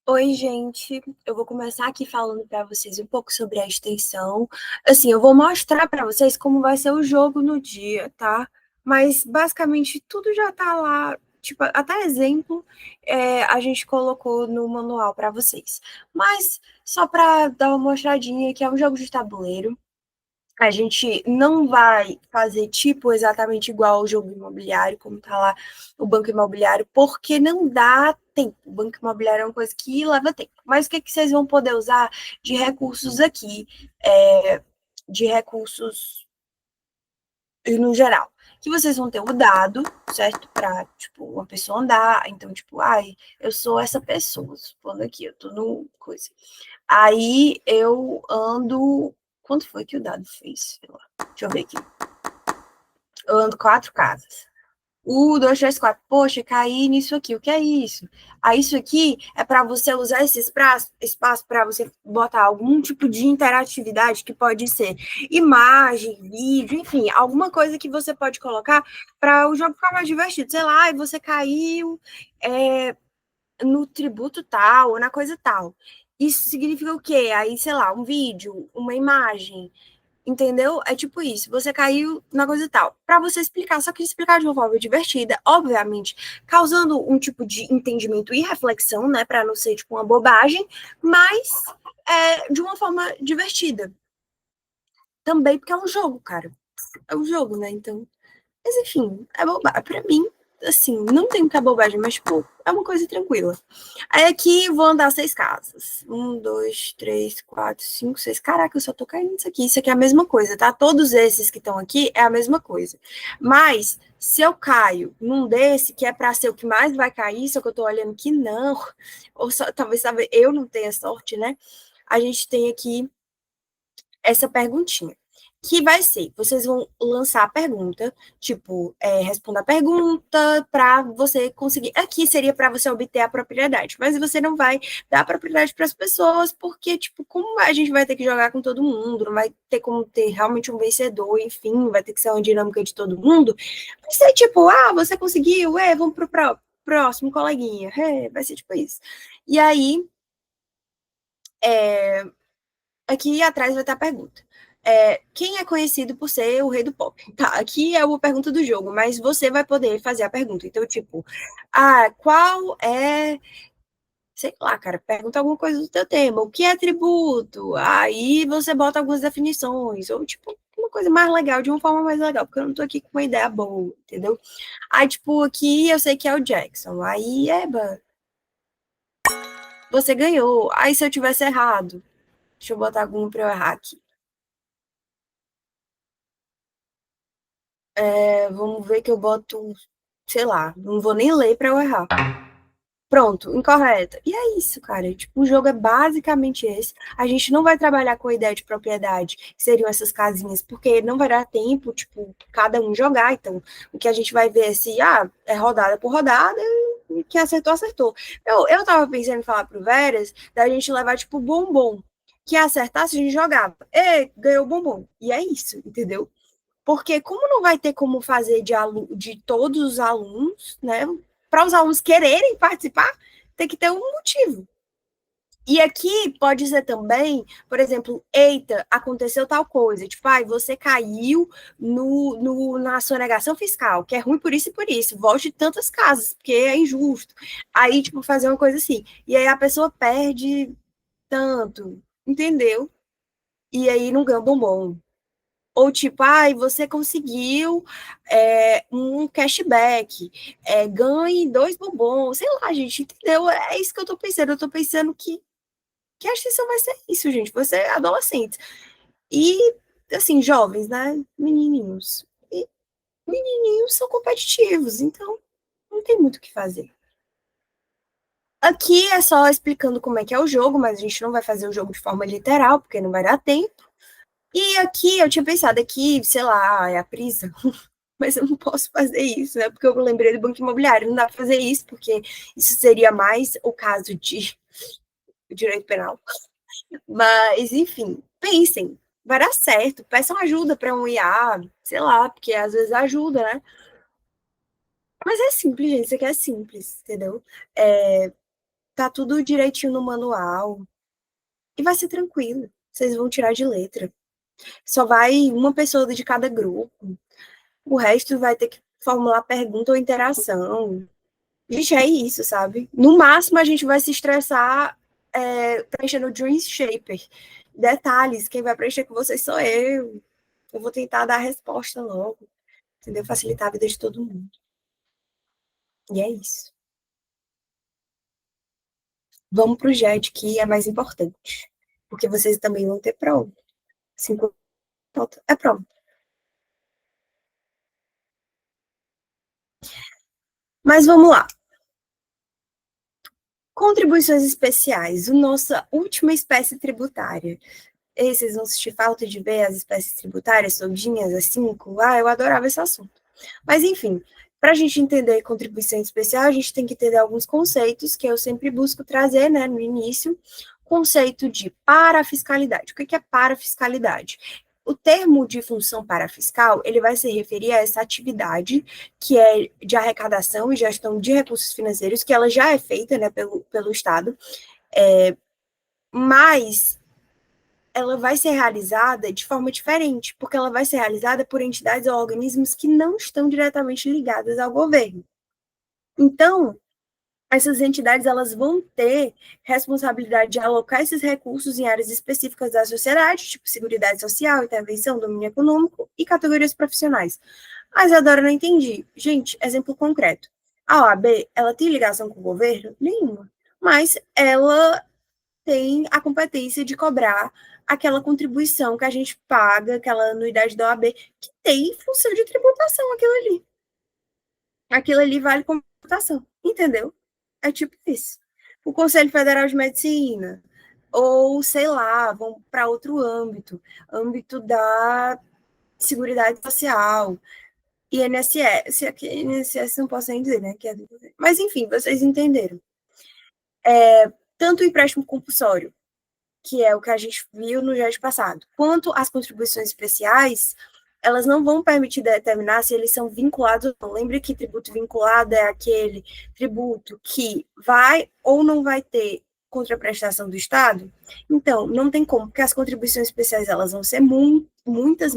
Oi, gente. Eu vou começar aqui falando para vocês um pouco sobre a extensão. Assim, eu vou mostrar para vocês como vai ser o jogo no dia, tá? Mas basicamente tudo já tá lá, tipo, até exemplo, a gente colocou no manual para vocês. Mas só para dar uma mostradinha, que é um jogo de tabuleiro. A gente não vai fazer tipo exatamente igual ao jogo imobiliário, como tá lá o banco imobiliário, porque não dá tempo. O banco imobiliário é uma coisa que leva tempo. Mas o que, que vocês vão poder usar de recursos aqui? De recursos no geral. Que vocês vão ter o dado, certo? Para, tipo, uma pessoa andar. Então, tipo, ai, eu sou essa pessoa, supondo aqui, eu tô no coisa. Aí eu ando. Quanto foi que o dado fez? Sei lá. Deixa eu ver aqui. Eu ando 4 casas. 2, 3, 4. Poxa, caí nisso aqui. O que é isso? Aí, isso aqui é para você usar esse espaço para você botar algum tipo de interatividade que pode ser imagem, vídeo, enfim, alguma coisa que você pode colocar para o jogo ficar mais divertido. Sei lá, e você caiu é, no tributo tal, ou na coisa tal. Isso significa o quê? Aí, sei lá, um vídeo, uma imagem. Entendeu? É tipo isso. Você caiu na coisa e tal. Para você explicar, só que explicar de uma forma divertida, obviamente, causando um tipo de entendimento e reflexão, né? Para não ser tipo uma bobagem, mas de uma forma divertida. Também porque é um jogo, cara. É um jogo, né? Então. Mas enfim, é bobagem. Pra mim, assim, não tem muita bobagem, mas, tipo, é uma coisa tranquila. Aí aqui vou andar 6 casas. 1, 2, 3, 4, 5, 6. Caraca, eu só tô caindo nisso aqui. Isso aqui é a mesma coisa, tá? Todos esses que estão aqui é a mesma coisa. Mas, se eu caio num desse, que é pra ser o que mais vai cair, só que eu tô olhando que não, ou só, talvez eu não tenha sorte, né? A gente tem aqui essa perguntinha. Que vai ser, vocês vão lançar a pergunta, tipo, responda a pergunta para você conseguir. Aqui seria para você obter a propriedade, mas você não vai dar a propriedade para as pessoas, porque, tipo, como a gente vai ter que jogar com todo mundo, não vai ter como ter realmente um vencedor, enfim, vai ter que ser uma dinâmica de todo mundo. Vai ser tipo, você conseguiu, vamos pro próximo, coleguinha. Vai ser tipo isso. E aí, aqui atrás vai estar a pergunta. Quem é conhecido por ser o rei do pop? Tá, aqui é a pergunta do jogo, mas você vai poder fazer a pergunta. Então, tipo, qual é. Sei lá, cara, pergunta alguma coisa do teu tema. O que é tributo? Aí você bota algumas definições. Ou, tipo, uma coisa mais legal, de uma forma mais legal, porque eu não tô aqui com uma ideia boa, entendeu? Aí, tipo, aqui eu sei que é o Jackson. Aí, você ganhou. Aí, se eu tivesse errado, deixa eu botar alguma pra eu errar aqui. Vamos ver que eu boto, sei lá, não vou nem ler para eu errar. Pronto, incorreta. E é isso, cara. Tipo, o jogo é basicamente esse. A gente não vai trabalhar com a ideia de propriedade, que seriam essas casinhas, porque não vai dar tempo, tipo, cada um jogar. Então, o que a gente vai ver é se, é rodada por rodada, e quem acertou, acertou. Eu tava pensando em falar pro Veras da gente levar, tipo, bombom. Que acertasse, a gente jogava. Ganhou o bombom. E é isso, entendeu? Porque como não vai ter como fazer de todos os alunos, né? Para os alunos quererem participar, tem que ter um motivo. E aqui pode ser também, por exemplo, eita, aconteceu tal coisa, tipo, você caiu na sonegação fiscal, que é ruim por isso e por isso, volte tantas casas, porque é injusto. Aí, tipo, fazer uma coisa assim. E aí a pessoa perde tanto, entendeu? E aí não ganha bombom. Ou tipo, você conseguiu um cashback, ganhe 2 bombons, sei lá, gente, entendeu? É isso que eu tô pensando. Eu tô pensando que a extensão vai ser isso, gente, vai ser adolescente. E, assim, jovens, né? Menininhos. E menininhos são competitivos, então não tem muito o que fazer. Aqui é só explicando como é que é o jogo, mas a gente não vai fazer o jogo de forma literal, porque não vai dar tempo. E aqui eu tinha pensado aqui, sei lá, é a prisão. Mas eu não posso fazer isso, né? Porque eu lembrei do banco imobiliário. Não dá para fazer isso, porque isso seria mais o caso de direito penal. Mas, enfim, pensem, vai dar certo. Peçam ajuda para um IA, sei lá, porque às vezes ajuda, né? Mas é simples, gente, isso aqui é simples, entendeu? tá tudo direitinho no manual. E vai ser tranquilo. Vocês vão tirar de letra. Só vai uma pessoa de cada grupo. O resto vai ter que formular pergunta ou interação. Gente, é isso, sabe? No máximo, a gente vai se estressar preenchendo o Dream Shaper. Detalhes, quem vai preencher com vocês sou eu. Eu vou tentar dar a resposta logo. Entendeu? Facilitar a vida de todo mundo. E é isso. Vamos pro JET, que é mais importante. Porque vocês também vão ter prova. 5 é prova. Mas vamos lá. Contribuições especiais, a nossa última espécie tributária. E vocês vão sentir falta de ver as espécies tributárias todinhas, as 5? Ah, eu adorava esse assunto. Mas, enfim, para a gente entender contribuição especial, a gente tem que entender alguns conceitos que eu sempre busco trazer, né, no início. Conceito de parafiscalidade. O que é parafiscalidade? O termo de função parafiscal, ele vai se referir a essa atividade que é de arrecadação e gestão de recursos financeiros, que ela já é feita, né, pelo Estado, mas ela vai ser realizada de forma diferente, porque ela vai ser realizada por entidades ou organismos que não estão diretamente ligadas ao governo. Então, essas entidades elas vão ter responsabilidade de alocar esses recursos em áreas específicas da sociedade, tipo seguridade social, intervenção, domínio econômico e categorias profissionais. Mas agora eu não entendi. Gente, exemplo concreto. A OAB, ela tem ligação com o governo? Nenhuma. Mas ela tem a competência de cobrar aquela contribuição que a gente paga, aquela anuidade da OAB, que tem função de tributação, aquilo ali. Aquilo ali vale como tributação, entendeu? É tipo isso. O Conselho Federal de Medicina, ou sei lá, vão para outro âmbito da Seguridade Social, INSS, aqui, INSS não posso nem dizer, né? Mas enfim, vocês entenderam. Tanto o empréstimo compulsório, que é o que a gente viu no JET passado, quanto as contribuições especiais, elas não vão permitir determinar se eles são vinculados ou não. Lembre que tributo vinculado é aquele tributo que vai ou não vai ter contraprestação do Estado. Então, não tem como, porque as contribuições especiais elas vão ser muitas,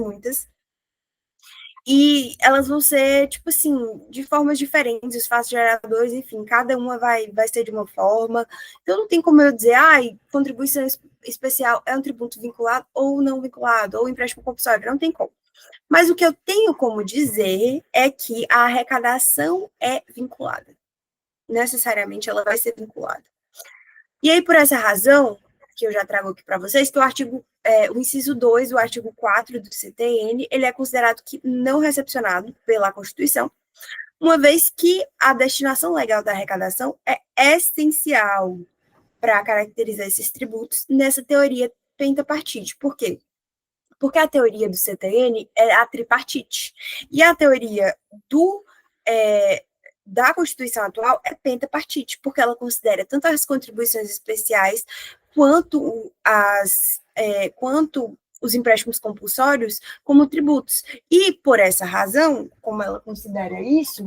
e elas vão ser, tipo assim, de formas diferentes, os fatos geradores, enfim, cada uma vai ser de uma forma. Então, não tem como eu dizer, contribuição especial é um tributo vinculado ou não vinculado, ou empréstimo compulsório, não tem como. Mas o que eu tenho como dizer é que a arrecadação é vinculada. Necessariamente ela vai ser vinculada. E aí, por essa razão, que eu já trago aqui para vocês, que o inciso 2 do artigo 4 do CTN, ele é considerado que não recepcionado pela Constituição, uma vez que a destinação legal da arrecadação é essencial para caracterizar esses tributos nessa teoria pentapartite. Por quê? Porque a teoria do CTN é a tripartite. E a teoria da Constituição atual é pentapartite, porque ela considera tanto as contribuições especiais quanto os empréstimos compulsórios como tributos. E, por essa razão, como ela considera isso,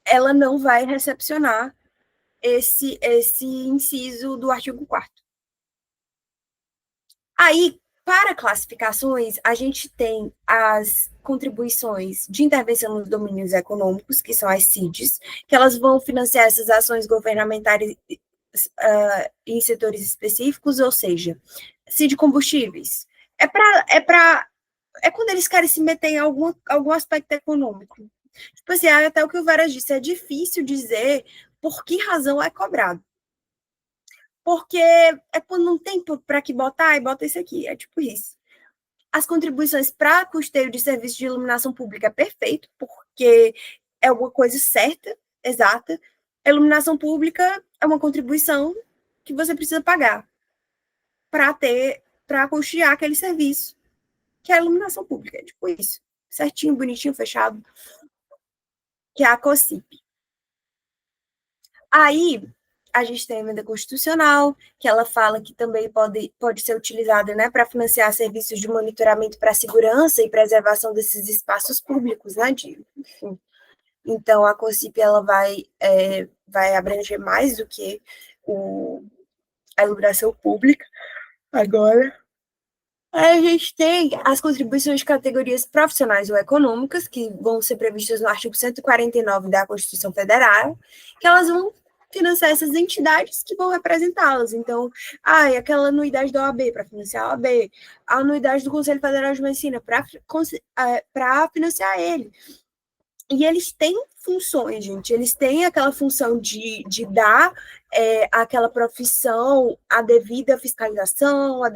ela não vai recepcionar esse inciso do artigo 4º. Aí, para classificações, a gente tem as contribuições de intervenção nos domínios econômicos, que são as CIDs, que elas vão financiar essas ações governamentais em setores específicos, ou seja, CID combustíveis. É quando eles querem se meter em algum aspecto econômico. Tipo assim, até o que o Veras disse, é difícil dizer por que razão é cobrado. Porque é quando não tem para que botar, e bota esse aqui. É tipo isso. As contribuições para custeio de serviço de iluminação pública é perfeito, porque é uma coisa certa, exata. A iluminação pública é uma contribuição que você precisa pagar para custear aquele serviço, que é a iluminação pública. É tipo isso. Certinho, bonitinho, fechado, que é a COSIP. Aí, a gente tem a emenda constitucional, que ela fala que também pode ser utilizada, né, para financiar serviços de monitoramento para a segurança e preservação desses espaços públicos, né, enfim. Então, a COSIP ela vai abranger mais do que a iluminação pública. Agora, a gente tem as contribuições de categorias profissionais ou econômicas, que vão ser previstas no artigo 149 da Constituição Federal, que elas vão financiar essas entidades que vão representá-las. Então, aquela anuidade da OAB para financiar a OAB, a anuidade do Conselho Federal de Medicina para financiar ele. E eles têm funções, gente. Eles têm aquela função de dar aquela profissão a devida fiscalização, as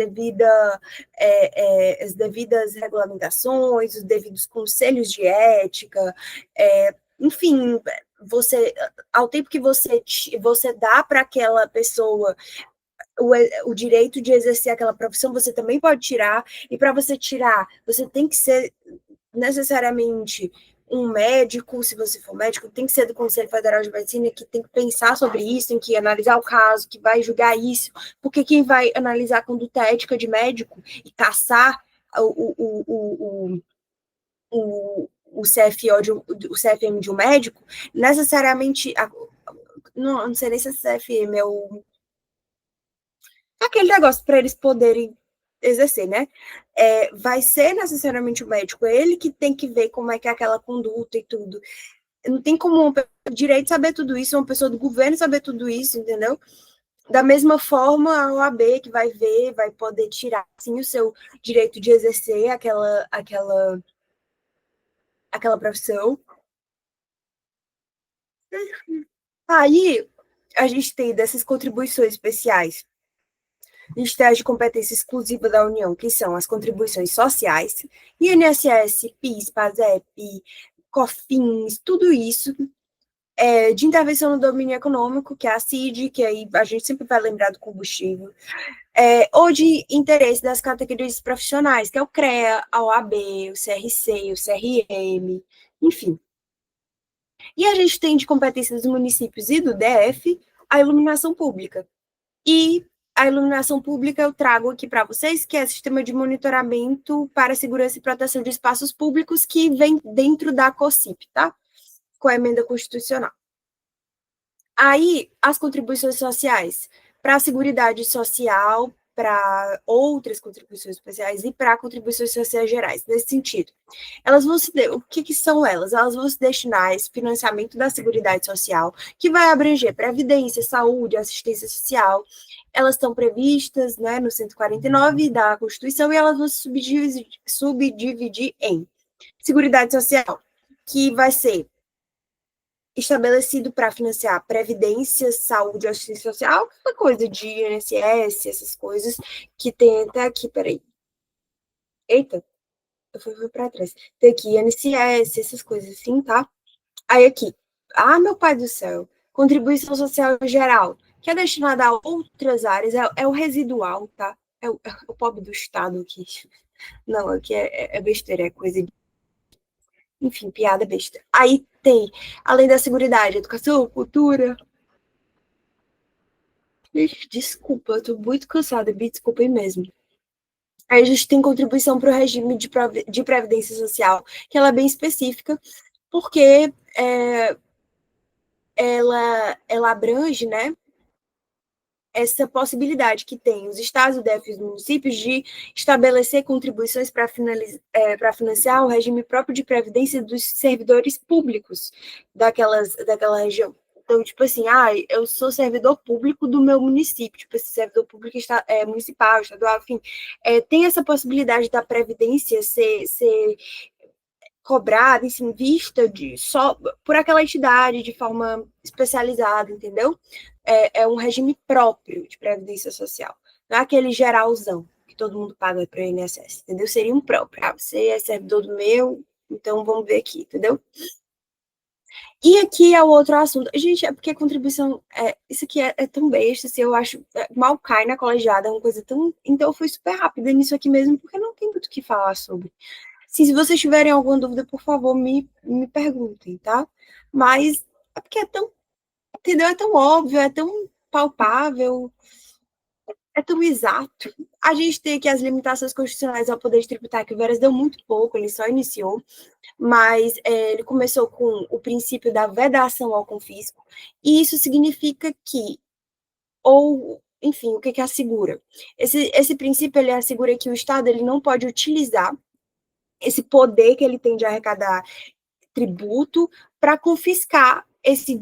devidas regulamentações, os devidos conselhos de ética, enfim, ao tempo que você dá para aquela pessoa o direito de exercer aquela profissão, você também pode tirar, e para você tirar, você tem que ser necessariamente um médico, se você for médico, tem que ser do Conselho Federal de Medicina, que tem que pensar sobre isso, tem que analisar o caso, que vai julgar isso, porque quem vai analisar a conduta ética de médico e caçar o o CFM de um médico, necessariamente, não sei nem se é CFM, aquele negócio para eles poderem exercer, né? Vai ser necessariamente o médico, ele que tem que ver como é que é aquela conduta e tudo. Não tem como uma pessoa do direito saber tudo isso, uma pessoa do governo saber tudo isso, entendeu? Da mesma forma, a OAB que vai ver, vai poder tirar, sim, o seu direito de exercer aquela profissão. Aí, a gente tem dessas contribuições especiais, listas de competência exclusiva da União, que são as contribuições sociais, INSS, PIS, PASEP, COFINS, tudo isso, de intervenção no domínio econômico, que é a CID, que aí a gente sempre vai lembrar do combustível, ou de interesse das categorias profissionais, que é o CREA, a OAB, o CRC, o CRM, enfim. E a gente tem de competência dos municípios e do DF a iluminação pública. E a iluminação pública eu trago aqui para vocês, que é o sistema de monitoramento para segurança e proteção de espaços públicos, que vem dentro da COSIP, tá? Com a emenda constitucional. Aí, as contribuições sociais para a Seguridade Social, para outras contribuições especiais e para contribuições sociais gerais, nesse sentido. Elas vão o que são elas? Elas vão se destinar a esse financiamento da Seguridade Social, que vai abranger previdência, saúde, assistência social. Elas estão previstas, né, no 149 da Constituição, e elas vão se subdividir em Seguridade Social, que vai ser estabelecido para financiar previdência, saúde, assistência social, uma coisa de INSS, essas coisas que tem até aqui, peraí. Eita, eu fui para trás. Tem aqui INSS, essas coisas assim, tá? Aí aqui, meu pai do céu, contribuição social geral, que é destinada a outras áreas, é o residual, tá? É o pobre do Estado aqui. Não, aqui é besteira, é coisa de... Enfim, piada besta. Aí tem, além da seguridade, educação, cultura. Desculpa, eu tô muito cansada, me desculpem mesmo. Aí a gente tem contribuição para o regime de previdência social, que ela é bem específica, porque ela abrange, né, essa possibilidade que tem os estados, o DF e os municípios de estabelecer contribuições para financiar o regime próprio de previdência dos servidores públicos daquela região. Então, tipo assim, eu sou servidor público do meu município, tipo, esse servidor público municipal, estadual, enfim, tem essa possibilidade da previdência ser cobrada, enfim, vista só por aquela entidade de forma especializada, entendeu? É um regime próprio de previdência social, não é aquele geralzão que todo mundo paga para o INSS, entendeu? Seria um próprio. Você é servidor do meu, então vamos ver aqui, entendeu? E aqui é o outro assunto. Gente, é porque a contribuição. Isso aqui é tão besta, assim, eu acho. Mal cai na colegiada, é uma coisa tão. Então eu fui super rápida nisso aqui mesmo, porque não tem muito o que falar sobre. Se vocês tiverem alguma dúvida, por favor, me perguntem, tá? Mas é porque é tão. Entendeu? É tão óbvio, é tão palpável, é tão exato. A gente tem aqui as limitações constitucionais ao poder de tributar, que o Veras deu muito pouco, ele só iniciou, mas ele começou com o princípio da vedação ao confisco, e isso significa que, ou, enfim, o que assegura? Esse princípio, ele assegura que o Estado ele não pode utilizar esse poder que ele tem de arrecadar tributo para confiscar esse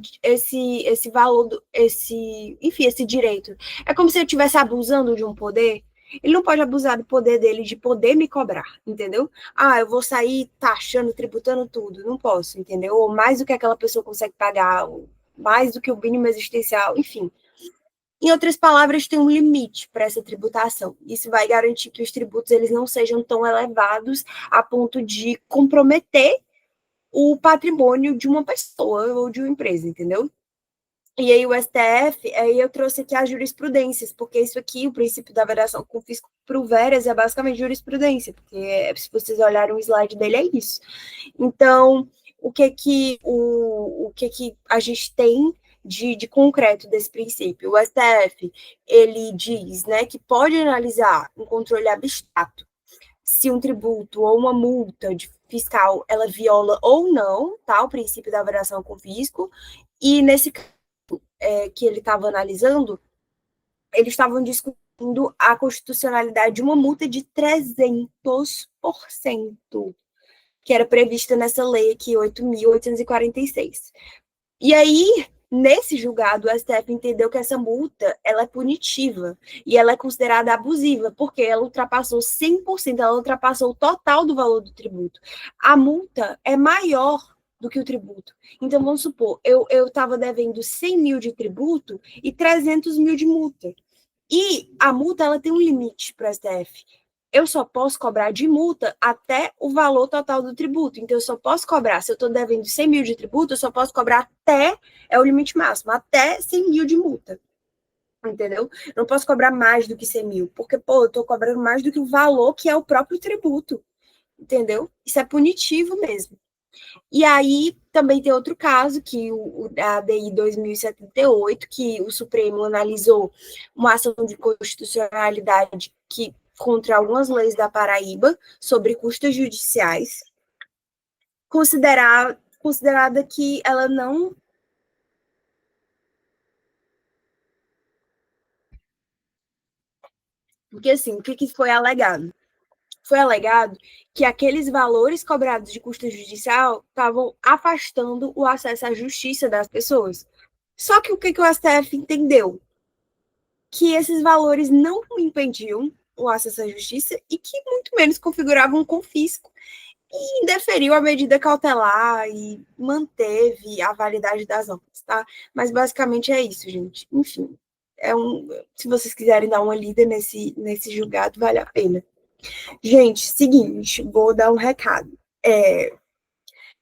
valor, enfim, esse direito. É como se ele estivesse abusando de um poder. Ele não pode abusar do poder dele de poder me cobrar, entendeu? Ah, eu vou sair taxando, tributando tudo. Não posso, entendeu? Ou mais do que aquela pessoa consegue pagar, ou mais do que o mínimo existencial, enfim. Em outras palavras, tem um limite para essa tributação. Isso vai garantir que os tributos eles não sejam tão elevados a ponto de comprometer o patrimônio de uma pessoa ou de uma empresa, entendeu? E aí o STF, aí eu trouxe aqui as jurisprudências, porque isso aqui, o princípio da vedação com fisco pro veras é basicamente jurisprudência, porque se vocês olharem o slide dele é isso. Então, o que a gente tem de concreto desse princípio? O STF, ele diz, né, que pode analisar um controle abstrato se um tributo ou uma multa fiscal ela viola ou não, tá, o princípio da vedação com fisco, e nesse caso que ele estava analisando, eles estavam discutindo a constitucionalidade de uma multa de 300%, que era prevista nessa lei aqui, 8.846. E aí, nesse julgado, o STF entendeu que essa multa ela é punitiva e ela é considerada abusiva, porque ela ultrapassou 100%, ela ultrapassou o total do valor do tributo. A multa é maior do que o tributo. Então, vamos supor, eu estava devendo 100 mil de tributo e 300 mil de multa. E a multa ela tem um limite para o STF. Eu só posso cobrar de multa até o valor total do tributo. Então, eu só posso cobrar, se eu estou devendo 100 mil de tributo, eu só posso cobrar até, é o limite máximo, até 100 mil de multa. Entendeu? Eu não posso cobrar mais do que 100 mil, porque, pô, eu estou cobrando mais do que o valor que é o próprio tributo. Entendeu? Isso é punitivo mesmo. E aí também tem outro caso, que a ADI 2078, que o Supremo analisou uma ação de constitucionalidade que contra algumas leis da Paraíba sobre custas judiciais, considerada que ela não. Porque assim, o que foi alegado? Foi alegado que aqueles valores cobrados de custo judicial estavam afastando o acesso à justiça das pessoas. Só que o que o STF entendeu? Que esses valores não impediam o acesso à justiça e que muito menos configuravam um confisco e indeferiu a medida cautelar e manteve a validade das normas, tá? Mas basicamente é isso, gente. Enfim, se vocês quiserem dar uma lida nesse julgado, vale a pena. Gente, seguinte, vou dar um recado.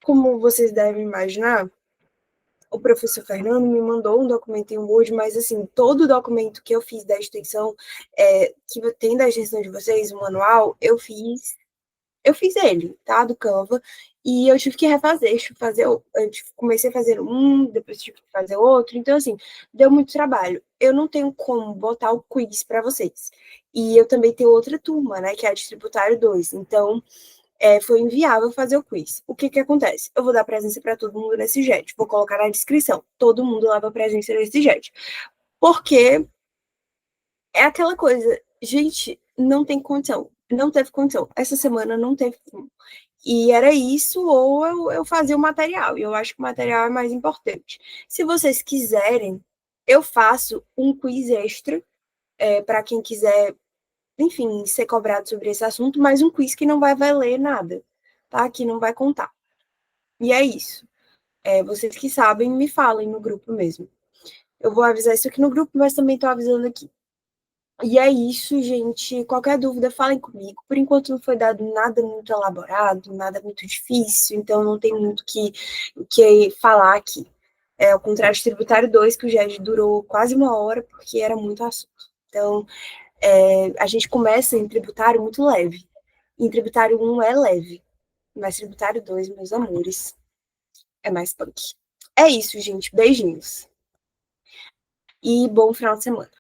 Como vocês devem imaginar, o professor Fernando me mandou um documento em Word, mas assim, todo o documento que eu fiz da extensão, que tem da extensão de vocês, o manual, eu fiz ele, tá? Do Canva, e eu tive que refazer, eu comecei a fazer um, depois tive que fazer outro, então assim, deu muito trabalho. Eu não tenho como botar o quiz para vocês. E eu também tenho outra turma, né, que é a de Tributário 2, então foi inviável fazer o quiz. O que acontece? Eu vou dar presença para todo mundo nesse JET, vou colocar na descrição. Todo mundo leva presença nesse JET. Porque é aquela coisa, gente, não tem condição. Não teve condição. Essa semana não teve como. E era isso, ou eu fazia o material. E eu acho que o material é mais importante. Se vocês quiserem, eu faço um quiz extra para quem quiser, enfim, ser cobrado sobre esse assunto, mas um quiz que não vai valer nada, tá? Que não vai contar. E é isso. Vocês que sabem, me falem no grupo mesmo. Eu vou avisar isso aqui no grupo, mas também estou avisando aqui. E é isso, gente. Qualquer dúvida, falem comigo. Por enquanto não foi dado nada muito elaborado, nada muito difícil, então não tem muito o que falar aqui. Ao contrário de Tributário 2, que o GED durou quase uma hora, porque era muito assunto. Então, a gente começa em Tributário muito leve. Em Tributário 1 é leve, mas Tributário 2, meus amores, é mais punk. É isso, gente. Beijinhos. E bom final de semana.